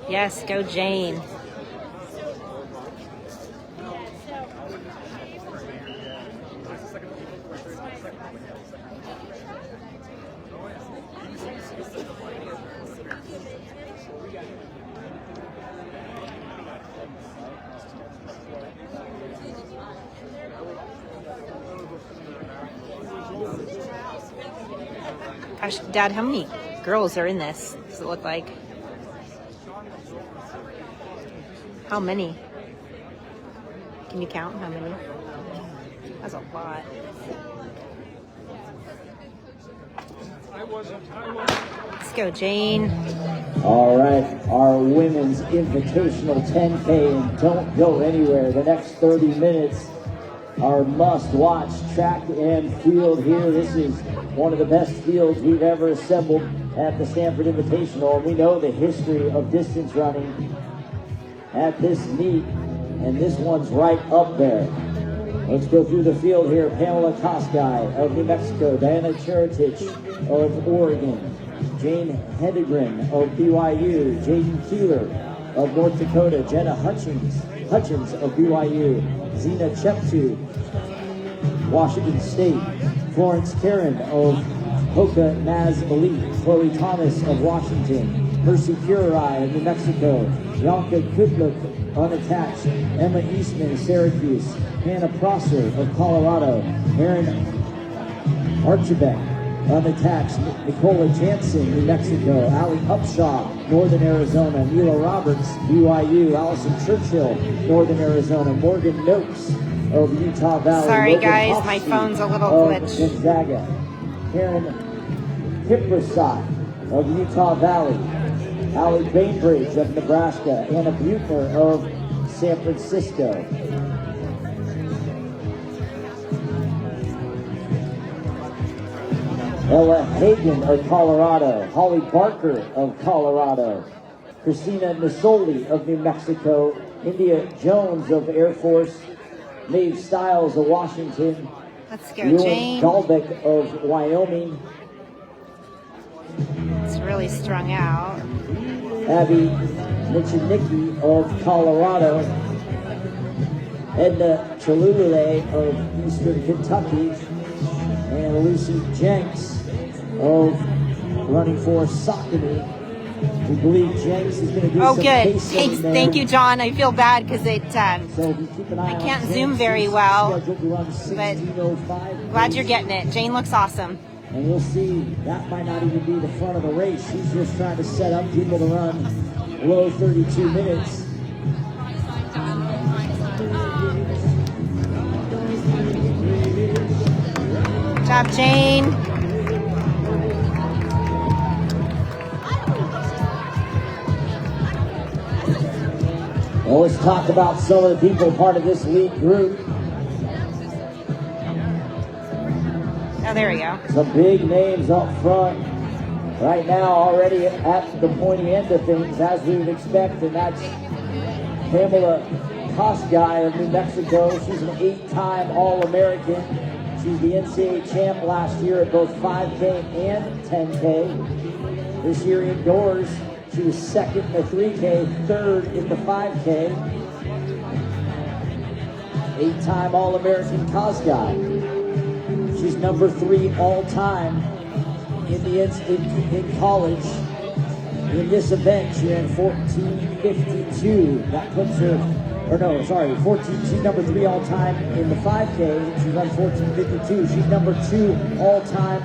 Yes, go Jane. Gosh, Dad, how many girls are in this? Does it look like? How many? Can you count how many? That's a lot. Let's go, Jane. All right, our women's invitational 10K, and don't go anywhere. The next 30 minutes are must-watch track and field here. This is one of the best fields we've ever assembled at the Stanford Invitational. And we know the history of distance running at this meet, and this one's right up there. Let's go through the field here. Pamela Kosgei of New Mexico, Diana Cheritich of Oregon, Jane Hedengren of BYU, Jadyn Keeler of North Dakota, Jenna Hutchins of BYU, Zina Cheptu, Washington State, Florence Karen of Hoka Naz Elite, Chloe Thomas of Washington, Mercy Curai of New Mexico, Yanka Kudluk unattached, Emma Eastman, Syracuse, Hannah Prosser of Colorado, Erin Archibek, unattached, Nicola Jansen, New Mexico, Allie Upshaw, Northern Arizona, Mila Roberts, BYU, Allison Churchill, Northern Arizona, Morgan Noakes of Utah Valley. Sorry, Logan guys, Hofsky my phone's a little glitched. Gonzaga, Karen Kiprasat of Utah Valley, Allie Bainbridge of Nebraska, Anna Buechner of San Francisco. Ella Hagen of Colorado, Holly Barker of Colorado, Christina Nisoli of New Mexico, India Jones of Air Force, Maeve Stiles of Washington, Let's go, Ewan Jane. Dahlbeck of Wyoming, It's really strung out. Abby Michinicki of Colorado, Edna Chelulei of Eastern Kentucky, and Lucy Jenks of running for Saucony. We believe Jenks is going to do some good. pacing there. Thank you, John. I feel bad because it. So if you keep an eye I on can't Jenks, zoom very she's well, scheduled to run but 16:05. glad you're getting it. Jane looks awesome. And we'll see, that might not even be the front of the race. She's just trying to set up people to run low 32 minutes. Good job, Jane. Well, let's talk about some of the people part of this lead group. Oh, there we go. Some big names up front right now, already at the pointy end of things, as we would expect, and that's Pamela Kosgei of New Mexico. She's an 8-time All-American. She's the NCAA champ last year at both 5K and 10K. This year indoors, she was second in the 3K, third in the 5K. 8-time All-American Kosgei. She's number 3 all-time in college. In this event, she ran 14:52. That puts her, 14. She's number 3 all-time in the 5K. She run 14:52. She's number 2 all-time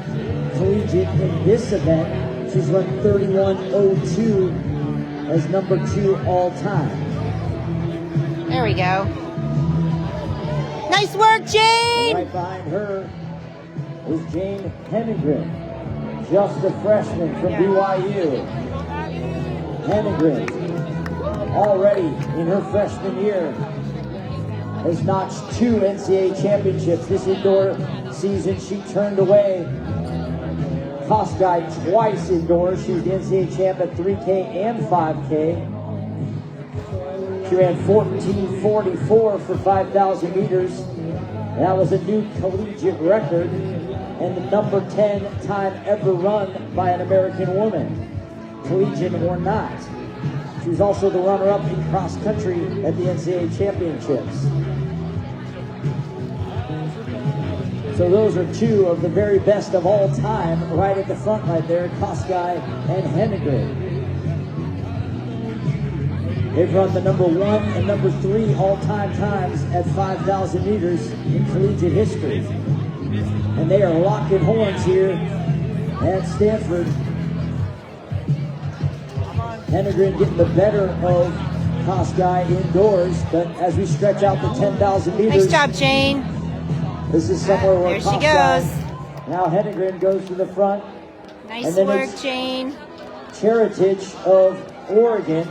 collegiate in this event. She's run 31:02 as number 2 all-time. There we go. Nice work, Jane! And right behind her is Jane Hedengren, just a freshman from BYU. Hedengren, already in her freshman year, has notched 2 NCAA championships. This indoor season, she turned away Kosgei twice indoors. She was the NCAA champ at 3K and 5K. She ran 14:44 for 5,000 meters. That was a new collegiate record. and the number 10 time ever run by an American woman, collegiate or not. She was also the runner-up in cross country at the NCAA championships. So those are two of the very best of all time right at the front right there, Kosgei and Hedengren. They've run the number 1 and number 3 all-time times at 5,000 meters in collegiate history. And they are locking horns here at Stanford. Hedengren getting the better of Kosgei indoors, but as we stretch out the 10,000 meters. Nice job, Jane. This is somewhere where there she Kosgei, goes. now Hedengren goes to the front. Nice work, Jane. Heritage of Oregon,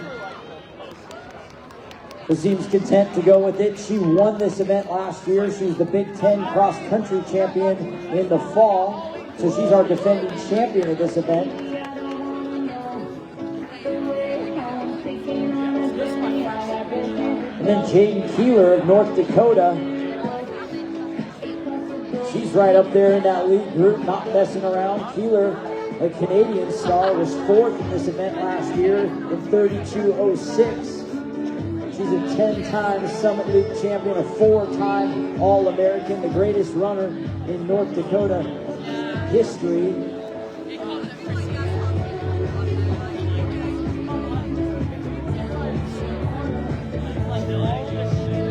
who seems content to go with it. She won this event last year. She was the Big Ten cross-country champion in the fall, so she's our defending champion of this event. And then Jadyn Keeler of North Dakota. She's right up there in that lead group, not messing around. Keeler, a Canadian star, was 4th in this event last year in 32.06. She's a 10-time Summit League champion, a 4-time All-American, the greatest runner in North Dakota history.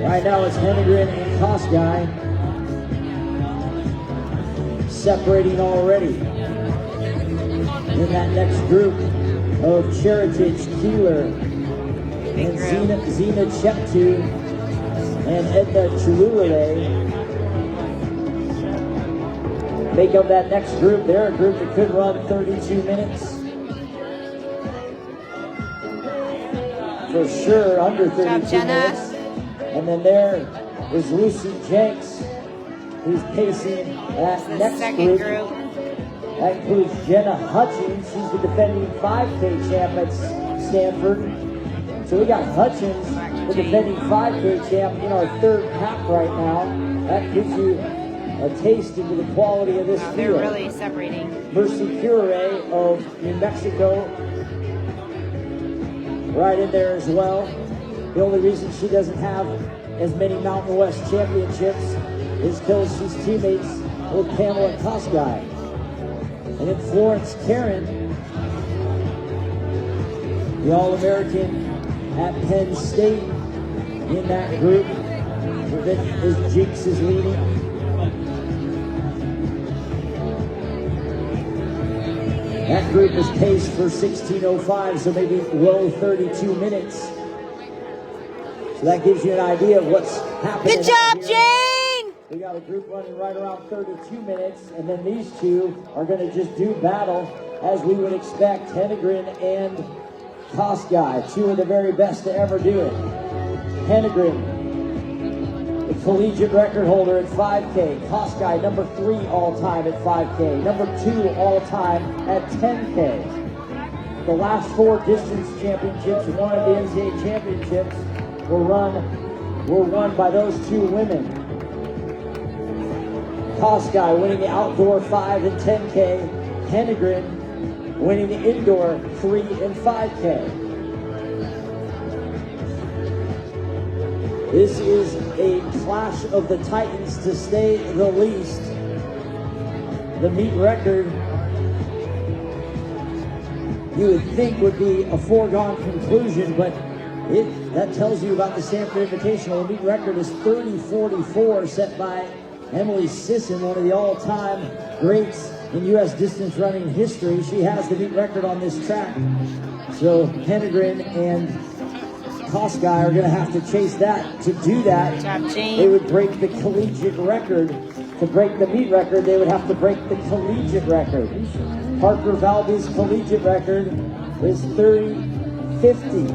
Right now it's Hedengren and Kosgei separating already. In that next group of Heritage, Keeler, and Zena Cheptu and Edna Chelulei make up that next group. They're a group that could run 32 minutes. For sure, under 32 minutes. And then there is Lucy Jenks, who's pacing that next group. That includes Jenna Hutchins. She's the defending 5K champ at Stanford. So we got Hutchins, the defending 5K champ, in our 3rd pack right now. That gives you a taste into the quality of this field. They're really separating. Chelulei of New Mexico, right in there as well. The only reason she doesn't have as many Mountain West championships is because she's teammates with Pamela Kosgei. And then Florence Karen, the All-American at Penn State in that group. That is Jinx is leading. That group is paced for 16:05, so maybe low 32 minutes. So that gives you an idea of what's happening. Good job, Jane! We got a group running right around 32 minutes, and then these two are going to just do battle as we would expect. Hedengren and Kosgei, two of the very best to ever do it. Hedengren, the collegiate record holder at 5K. Kosgei, number 3 all-time at 5K. Number 2 all-time at 10K. The last 4 distance championships, one of the NCAA championships, were won by those 2 women. Kosgei winning the outdoor 5 and 10K. Hedengren winning the indoor 3 and 5K. This is a clash of the Titans, to say the least. The meet record, you would think, would be a foregone conclusion, but that tells you about the Stanford Invitational. The meet record is 30:44, set by Emily Sisson, one of the all-time greats in U.S. distance running history. She has the meet record on this track. So Hedengren and Kosgei are going to have to chase that. To do that, they would break the collegiate record. To break the meet record, they would have to break the collegiate record. Parker Valby's collegiate record is 30:50.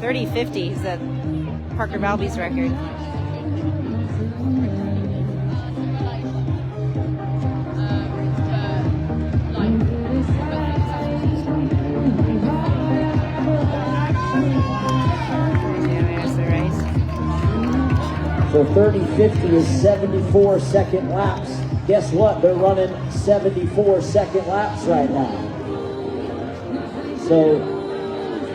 30:50 is Parker Valby's record. So 30-50 is 74-second laps. Guess what? They're running 74-second laps right now. So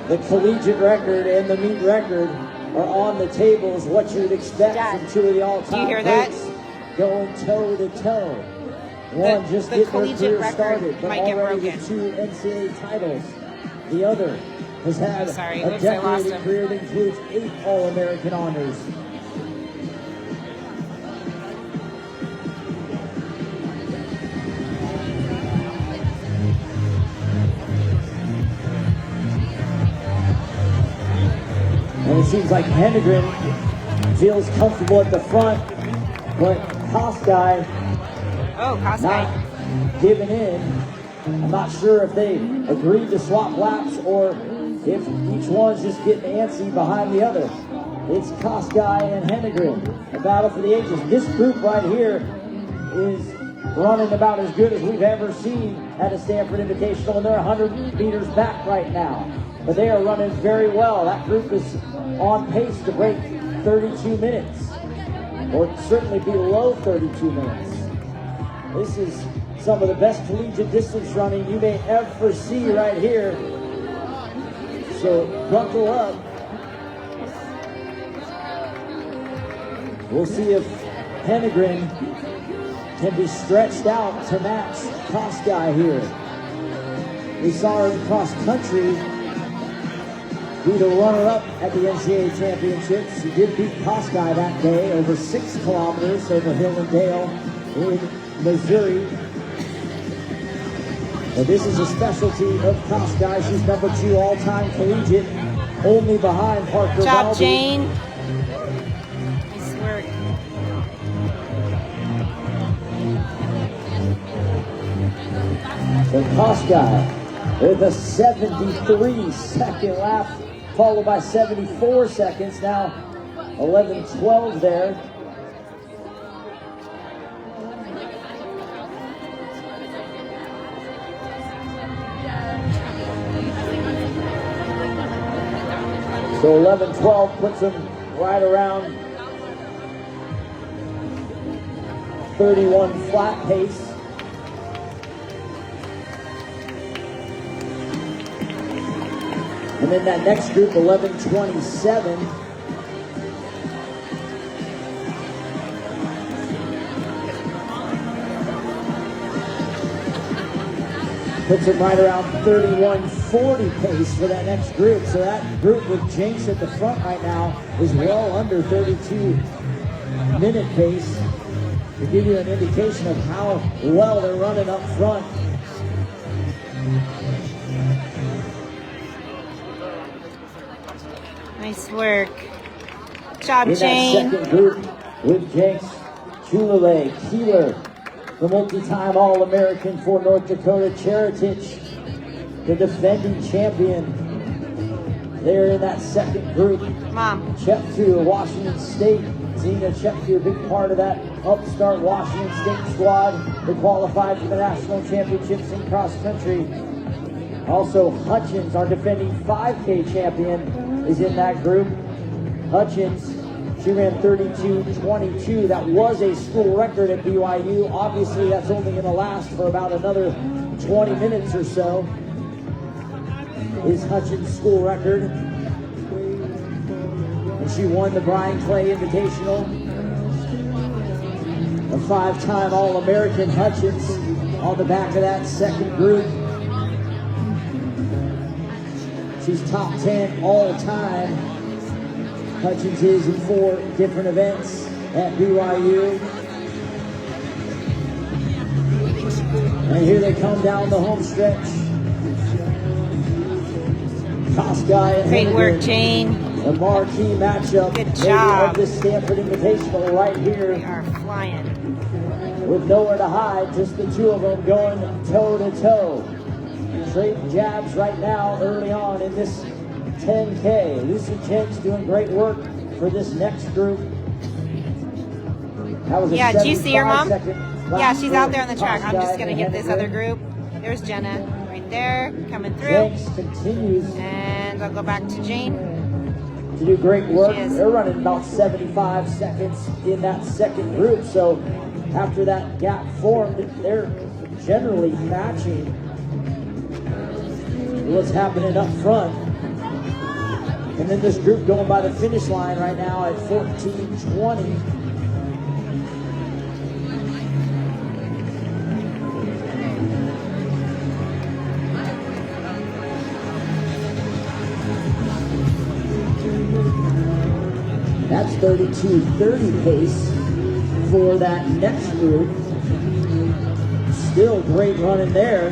the collegiate record and the meet record are on the tables. What you'd expect from two of the all-time greats going toe-to-toe. One just getting their career started, but already with 2 NCAA titles. The other has had a decorated career that includes 8 All-American honors. And it seems like Hedengren feels comfortable at the front, but Kosgei not giving in. I'm not sure if they agreed to swap laps or if each one's just getting antsy behind the other. It's Kosgei and Hedengren, a battle for the ages. This group right here is running about as good as we've ever seen at a Stanford Invitational, and they're 100 meters back right now. But they are running very well. That group is on pace to break 32 minutes, or certainly below 32 minutes. This is some of the best collegiate distance running you may ever see right here. So buckle up. We'll see if Hedengren can be stretched out to match Kosgei here. We saw her in cross country be the runner-up at the NCAA championships. She did beat Kosgei that day over 6 kilometers over hill and dale in Missouri. But this is a specialty of Kosgei. She's number 2 all-time collegiate, only behind Parker Valby. Good job, Jane. Nice work. So Kosgei with a 73-second lap, followed by 74 seconds. Now 11:12 there. So 11:12 puts them right around 31 flat pace. And then that next group, 11:27. Puts it right around 31:40 pace for that next group. So that group with Jinx at the front right now is well under 32-minute pace, to give you an indication of how well they're running up front. Nice work. Good job, in Jane. that second group with Jinx, Chelulei, Keeler, the multi-time All-American for North Dakota, Jadyn, the defending champion. They're in that second group. Mom. Chepter, Washington State. Zena Chepter, a big part of that upstart Washington State squad that qualified for the national championships in cross country. Also, Hutchins, our defending 5K champion, is in that group. Hutchins, she ran 32:22. That was a school record at BYU. Obviously, that's only going to last for about another 20 minutes or so. Is Hutchins' school record. And she won the Bryan Clay Invitational. A 5-time All-American Hutchins on the back of that second group. She's top 10 all time. Hutchins is in 4 different events at BYU. And here they come down the home stretch. Kosgei and Great work, Hedengren. Jane. A marquee matchup. Good job. Of this Stanford Invitational right here. We are flying. With nowhere to hide, just the 2 of them going toe-to-toe. Trading jabs right now early on in this 10K. Lucy Chen's doing great work for this next group. That was a do you see her, Mom? Yeah, she's out there on the track. I'm just going to get this other group. There's Jenna right there, coming through. Continues. And I'll go back to Jane. to do great work. She is. They're running about 75 seconds in that second group. So after that gap formed, they're generally matching what's happening up front. And then this group going by the finish line right now at 14:20. That's 32:30 pace for that next group. Still great running there.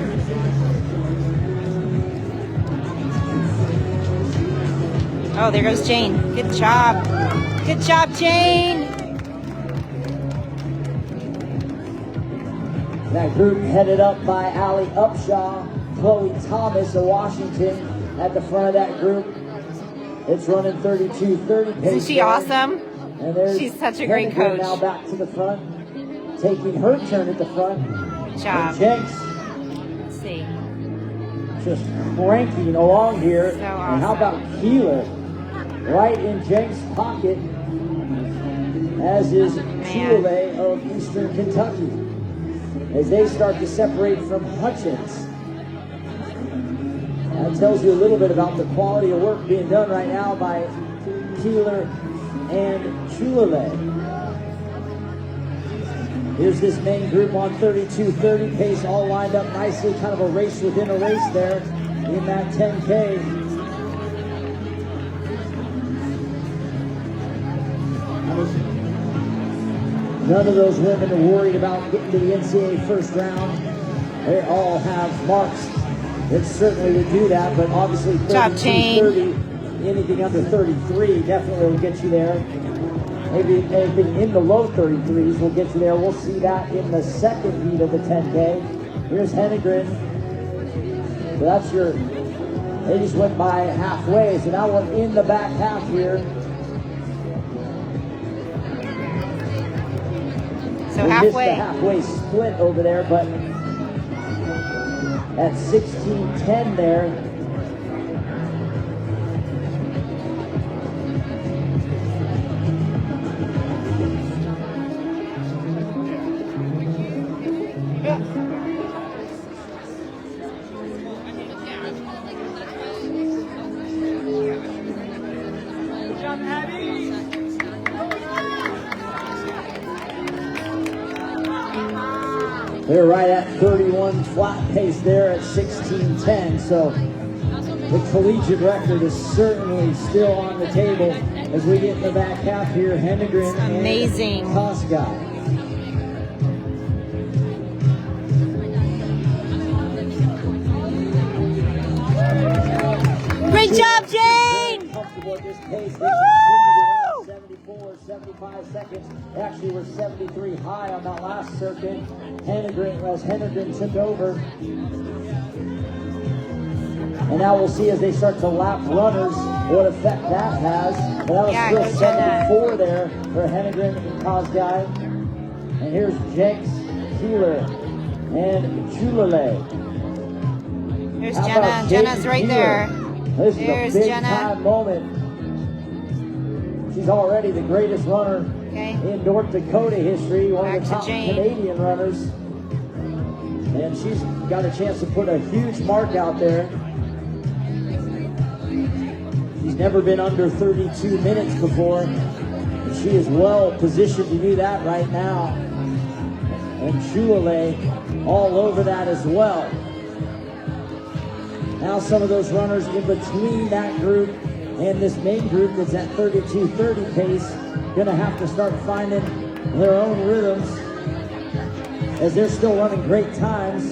Oh, there goes Jane. Good job. Good job, Jane. That group headed up by Allie Upshaw, Chloe Thomas of Washington at the front of that group. It's running 32:30 pace. Isn't she awesome? And there's She's such a great Hedengren coach. now back to the front, taking her turn at the front. Good job. And Jenks Let's see. just cranking along here. So And how awesome. about Keeler? Right in Jenks' pocket, as is Chelulei of Eastern Kentucky, as they start to separate from Hutchins. That tells you a little bit about the quality of work being done right now by Keeler and Chelulei. Here's this main group on 32:30 pace, all lined up nicely, kind of a race within a race there in that 10K. None of those women are worried about getting to the NCAA first round. They all have marks that certainly would do that, but obviously 32:30, anything under 33 definitely will get you there. Maybe anything in the low 33s will get you there. We'll see that in the second heat of the 10K. Here's Hedengren. So that's your, they just went by halfway, so now we're in the back half here. So We missed halfway. the halfway split over there, but at 16:10 there. They're right at 31 flat pace there at 16:10. So the collegiate record is certainly still on the table as we get in the back half here. Hedengren Amazing. and Kosgei. Great job, Jane! Comfortable at this pace. They continue to run 74, 75 seconds. Actually, we're 73 high on that last circuit. Hedengren took over. And now we'll see as they start to lap runners what effect that has. But that was Yeah, still go Jenna. 74 there for Hedengren and Kosgei. And here's Jenks, Keeler, and Chelulei. Here's How Jenna. about Jenna's Jadyn right Keeler? there. This There's is a big Jenna. time moment. She's already the greatest runner Okay. in North Dakota history, one Back of the to top Jane. Canadian runners. And she's got a chance to put a huge mark out there. She's never been under 32 minutes before. And she is well positioned to do that right now. And Chelulei all over that as well. Now some of those runners in between that group and this main group that's at 32:30 pace gonna have to start finding their own rhythms as they're still running great times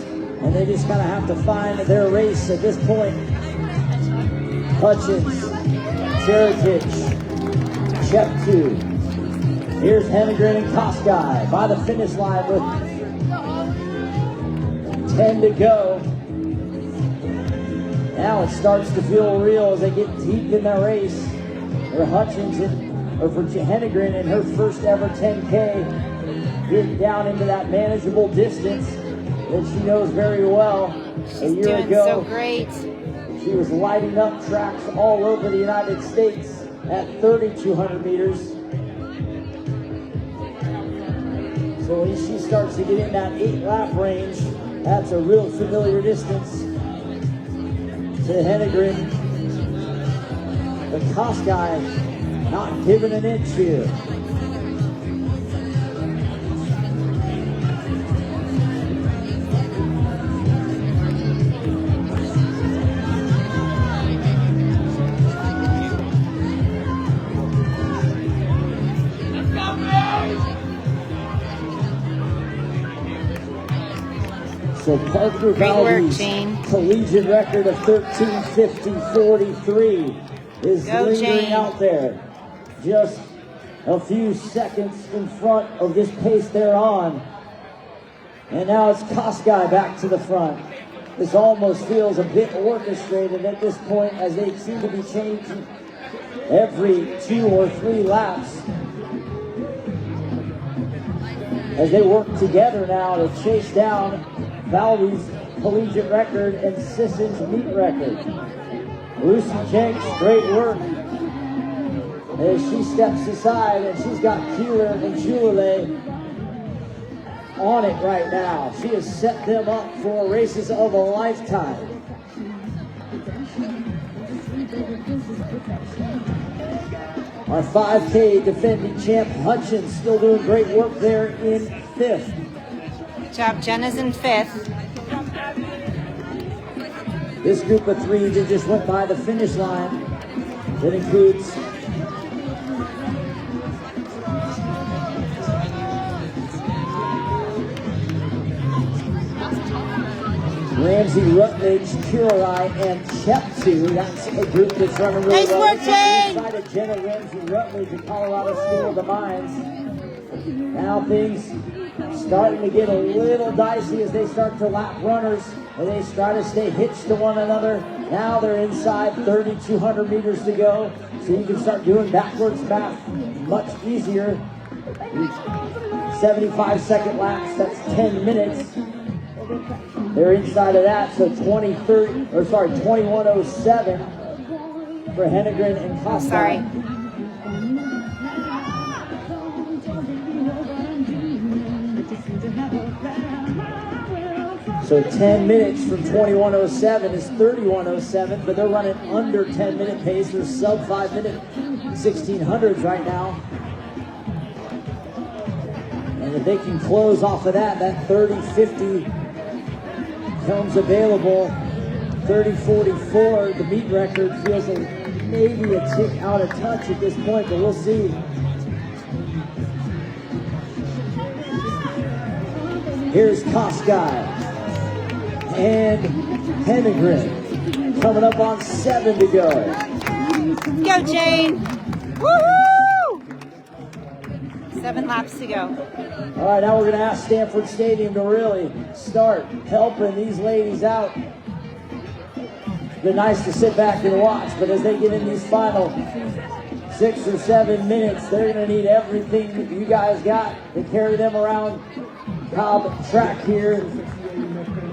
and they just kind of have to find their race at this point. Hutchins, Cheritich, check 2. Here's Hedengren and Kosgei by the finish line with 10 to go. Now it starts to feel real as they get deep in the race. For Hutchins, or for Hedengren in her first ever 10K, getting down into that manageable distance that she knows very well. She's A year doing ago, so great. she was lighting up tracks all over the United States at 3,200 meters. So when she starts to get in that 8-lap range, that's a real familiar distance to Hedengren. But Kosgei not giving an inch here. So Parker Valby's collegiate record of 13:50.43 is lingering out there. Just a few seconds in front of this pace they're on. And now it's Kosgei back to the front. This almost feels a bit orchestrated at this point, as they seem to be changing every 2 or 3 laps, as they work together now to chase down Valby's collegiate record and Sisson's meet record. Lucy Jenks, great work as she steps aside, and she's got Keeler and Chelulei on it right now. She has set them up for races of a lifetime. Our 5K defending champ Hutchins still doing great work there in 5th. Good job, Jenna's in 5th. This group of 3 that just went by the finish line, that includes Ramsey, Rutledge, Chelulei, and Cheptu. That's a group that's running really well. Nice work, Jane! Inside of Jenna, Ramsey, Rutledge, and Colorado School of the Mines. Now things starting to get a little dicey as they start to lap runners, and they try to stay hitched to one another. Now they're inside 3,200 meters to go, so you can start doing backwards math much easier. 75-second laps, that's 10 minutes. They're inside of that, so 21:07 for Hedengren and Kosgei. Sorry. So 10 minutes from 21:07 is 31:07, but they're running under 10-minute pace. They're sub 5-minute 1600s right now. And if they can close off of that, that 30:50 comes available. 30:44, the meet record feels like maybe a tick out of touch at this point, but we'll see. Here's Kosgei and Hedengren coming up on 7 to go. Go, Jane! Woohoo! 7 laps to go. All right, now we're going to ask Stanford Stadium to really start helping these ladies out. It's been nice to sit back and watch, but as they get in these final 6 or 7 minutes, they're going to need everything that you guys got to carry them around Cobb track here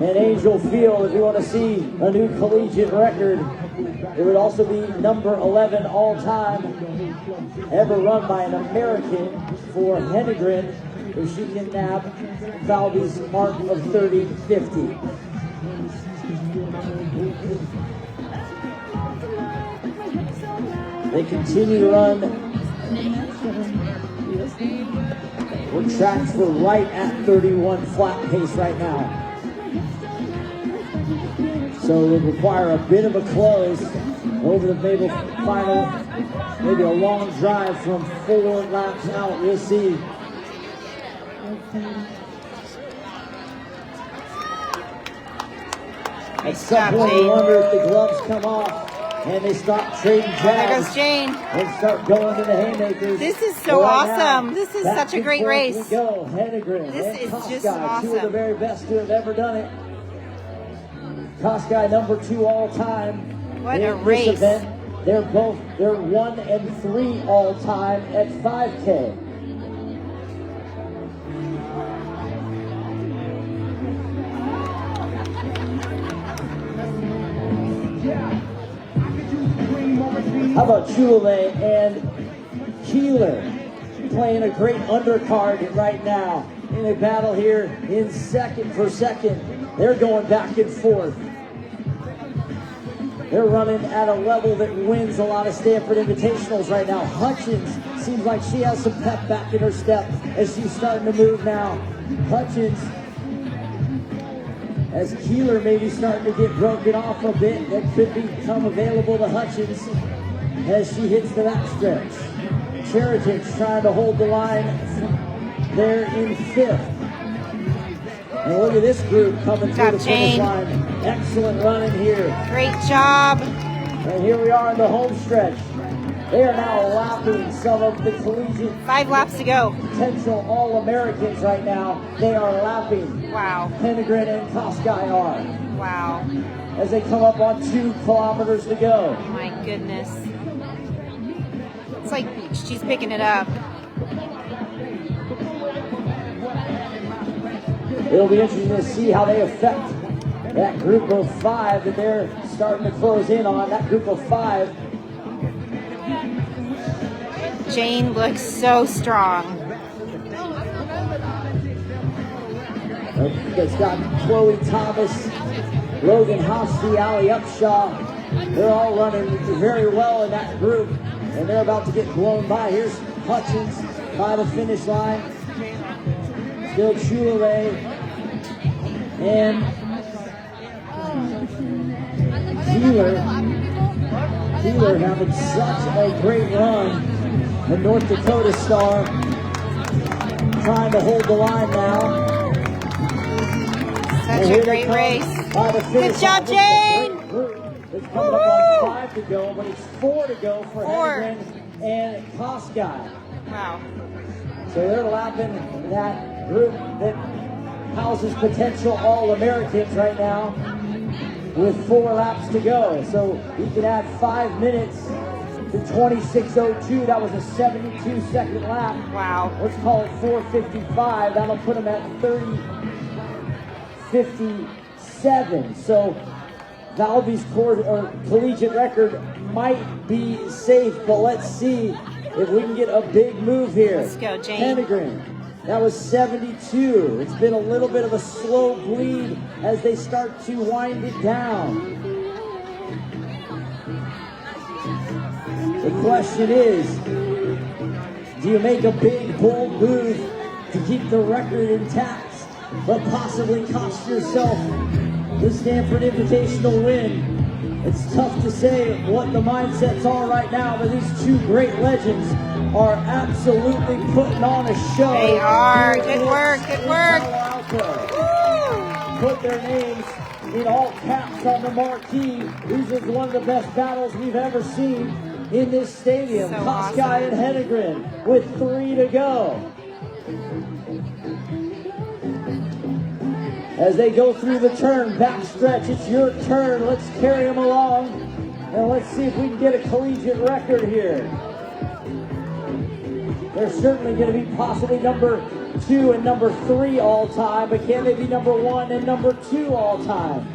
at Angel Field. If you want to see a new collegiate record, it would also be number 11 all-time ever run by an American for Hedengren, if she can nab Valby's mark of 30:50. They continue to run. We're tracked for right at 31 flat pace right now. So it would require a bit of a close over the final, maybe a long drive from 4 laps out. We'll see. At some point, you wonder if the gloves come off and they stop trading jabs. There goes Jane. And start going to the haymakers. This is so awesome. This is such a great race. We go. Hedengren and This is Kosgei, just awesome. 2 of the very best to have ever done it. Kosgei number 2 all time. What in a race. This event. They're 1 and 3 all time at 5K. How about Chelulei and Keeler playing a great undercard right now in a battle here in second for second. They're going back and forth. They're running at a level that wins a lot of Stanford Invitationals right now. Hutchins seems like she has some pep back in her step as she's starting to move now. Hutchins, as Keeler maybe starting to get broken off a bit, that could become available to Hutchins as she hits the backstretch. Jadyn trying to hold the line there in fifth. And look at this group coming through the finish line. Excellent running here. Great job. And here we are in the home stretch. They are now lapping some of the collegiate 5 laps to go. Potential All-Americans right now. They are lapping. Wow. Hedengren and Kosgei are. Wow. As they come up on 2 kilometers to go. My goodness. It's like she's picking it up. It'll be interesting to see how they affect that group of 5 that they're starting to close in on. That group of 5. Jane looks so strong. It's got Chloe Thomas, Logan Hosty, Ali Upshaw. They're all running very well in that group, and they're about to get blown by. Here's Hutchins by the finish line. Still Chelulei and Keeler having such a great run. The North Dakota star trying to hold the line now. Such a great race. Good job, Jane. It's coming up on 5 to go, but it's 4 to go for Hedengren and Kosgei. Wow. So they're lapping that group that houses potential All-Americans right now with 4 laps to go. So you can add 5 minutes to 26:02. That was a 72-second lap. Wow. Let's call it 4:55. That'll put them at 30:57. So Valby's collegiate record might be safe, but let's see if we can get a big move here. Let's go, Jane. Hedengren, that was 72. It's been a little bit of a slow bleed as they start to wind it down. The question is, do you make a big, bold move to keep the record intact, but possibly cost yourself the Stanford Invitational win? It's tough to say what the mindsets are right now, but these 2 great legends are absolutely putting on a show. They are. Good work. Good work. Put their names in all caps on the marquee. These are one of the best battles we've ever seen in this stadium. So Kosgei awesome. and Hedengren with 3 to go. As they go through the turn, backstretch, it's your turn. Let's carry them along, and let's see if we can get a collegiate record here. They're certainly going to be possibly number 2 and number 3 all time, but can they be number 1 and number 2 all time?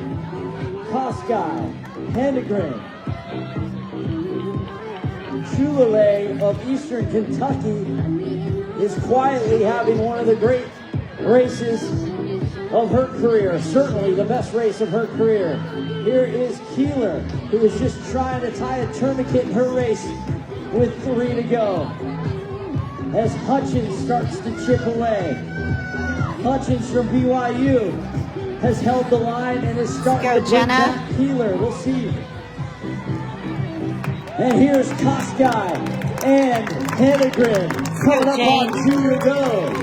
Kosgei, Hedengren, Chelulei of Eastern Kentucky is quietly having one of the great races of her career, certainly the best race of her career. Here is Keeler, who is just trying to tie a tourniquet in her race with 3 to go. As Hutchins starts to chip away. Hutchins from BYU has held the line and is starting to bring back Keeler. We'll see. And here's Kosgei and Hedengren coming up on 2 to go.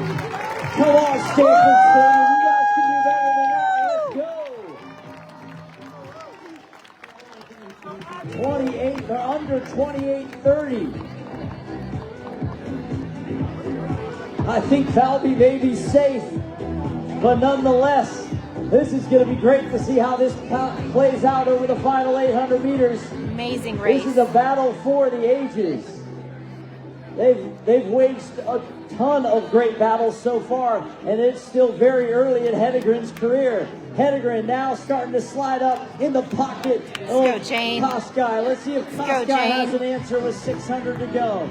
Come on, Stanford Stadium. You guys can do better than that. Let's go. 28, they're under 28:30. I think Valby may be safe, but nonetheless, this is going to be great to see how this plays out over the final 800 meters. Amazing race. This is a battle for the ages. They've waged a ton of great battles so far, and it's still very early in Hedengren's career. Hedengren now starting to slide up in the pocket of Kosgei. Let's see if Kosgei has an answer with 600 to go.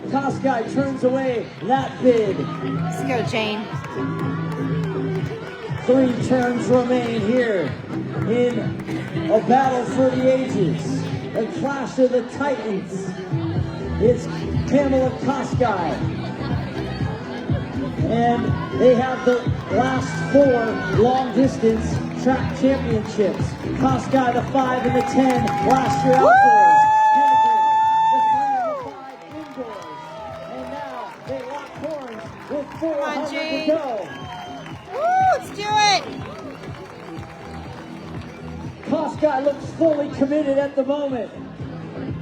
Kosgei turns away that bid. Let's go, Jane. 3 turns remain here in a battle for the ages. A clash of the titans. It's Pamela Kosgei. And they have the last 4 long distance track championships. Kosgei the 5 and the 10 last year outdoors. Hedengren the 3 and the 5 indoors. And now they lock horns with 400 to go. Woo, let's do it. Kosgei looks fully committed at the moment.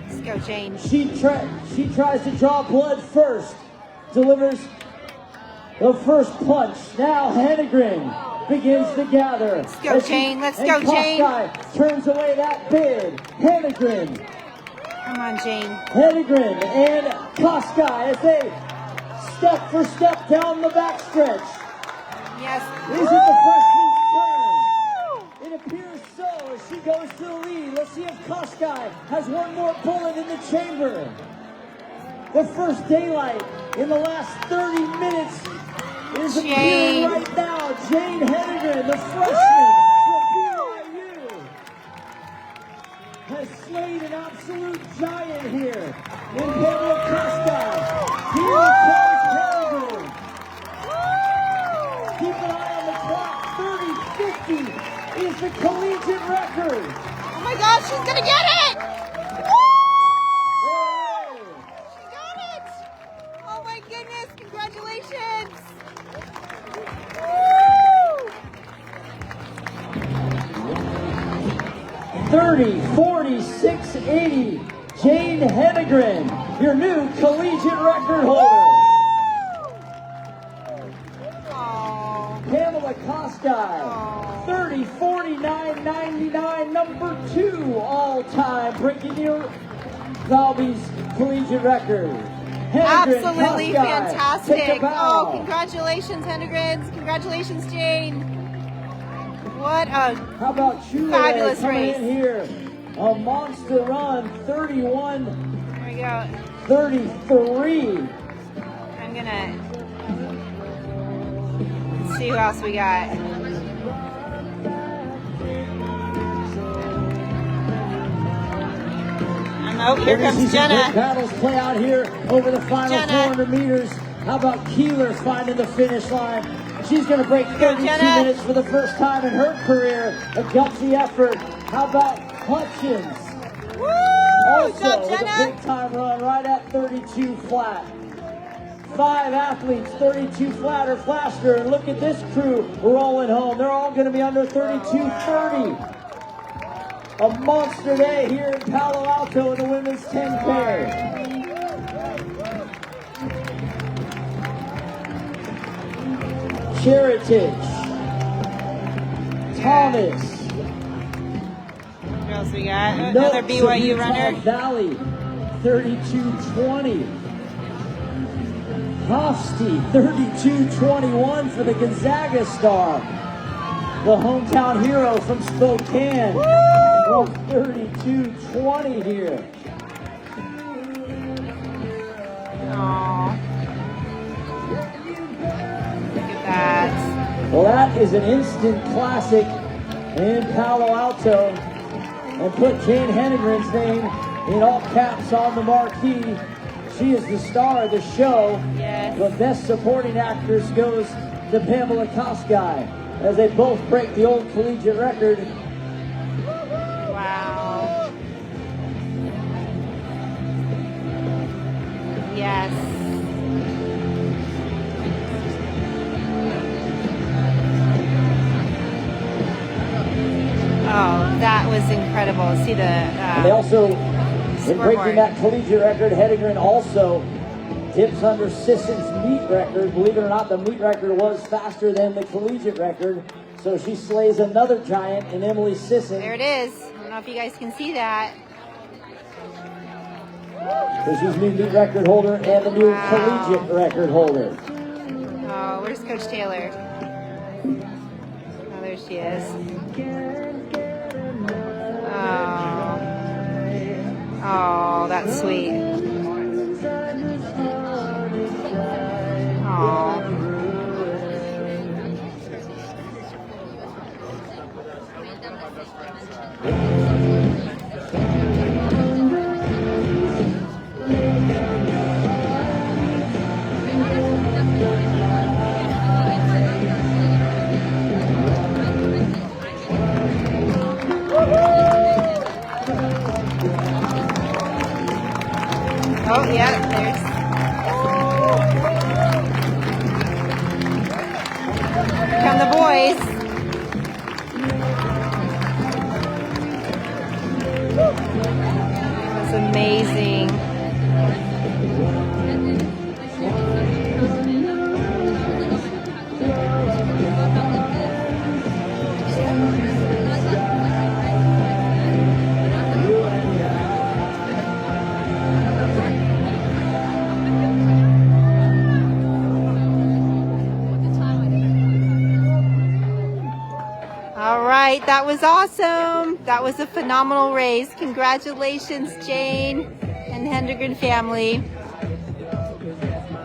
Let's go, Jane. She tries to draw blood first. Delivers the first punch. Now Hedengren begins to gather. Let's go, Jane. Let's go, Jane. Kosgei turns away that bid. Hedengren. Come on, Jane. Hedengren and Kosgei as they step for step down the backstretch. Yes. Is it the freshman's turn? It appears so as she goes to the lead. Let's see if Kosgei has one more bullet in the chamber. The first daylight in the last 30 minutes is appearing right now. Jadyn Hedengren, the freshman from BYU, has slain an absolute giant here in Pamela Kosgei. Here comes Hedengren. Keep an eye on the clock. 30-50 is the collegiate record. Oh my gosh, she's gonna get it! She got it! Oh my goodness, congratulations! Woo! 30, 46, 80. Jadyn Hedengren, your new collegiate record holder. Pamela Kosgei, 30, 49, 99, number 2 all-time, breaking your Valby's collegiate record. Hedengren, Absolutely Kosgei, fantastic. take a bow. Oh, congratulations, Hedengren. Congratulations, Jane. What a How about Chelulei fabulous coming race. in here? A monster run, 31, Here we go. 33. I'm gonna see who else we got. Oh, here comes Jenna. Battles play out here over the final 400 meters. How about Keeler finding the finish line? She's going to break 32 minutes for the first time in her career. A gutsy effort. How about Hutchins? Woo! Also with a big time run right at 32 flat. 5 athletes, 32 flat or faster. And look at this crew rolling home. They're all going to be under 32:30. A monster day here in Palo Alto in the women's 10K. Heritage, Thomas. What else we got? Another BYU runner. Valley, 32:20. Hofsty, 32:21 for the Gonzaga star. The hometown hero from Spokane. 32:20 here. Aww. Look at that. Well, that is an instant classic in Palo Alto. And put Jadyn Hedengren's name in all caps on the marquee. She is the star of the show. Yes. The best supporting actress goes to Pamela Kosgei as they both break the old collegiate record. Wow. Yes. Oh, that was incredible. See the and they also, in breaking that collegiate record, Hedengren also dips under Sisson's meet record. Believe it or not, the meet record was faster than the collegiate record. So she slays another giant in Emily Sisson. There it is. I don't know if you guys can see that. So she's new meet record holder and the new collegiate record holder. Oh, where's Coach Taylor? Oh, there she is. Oh, that's sweet. Oh. Oh, yeah, there's. Here come the boys. That's amazing. All right, that was awesome. That was a phenomenal race. Congratulations, Jane and Hedengren family.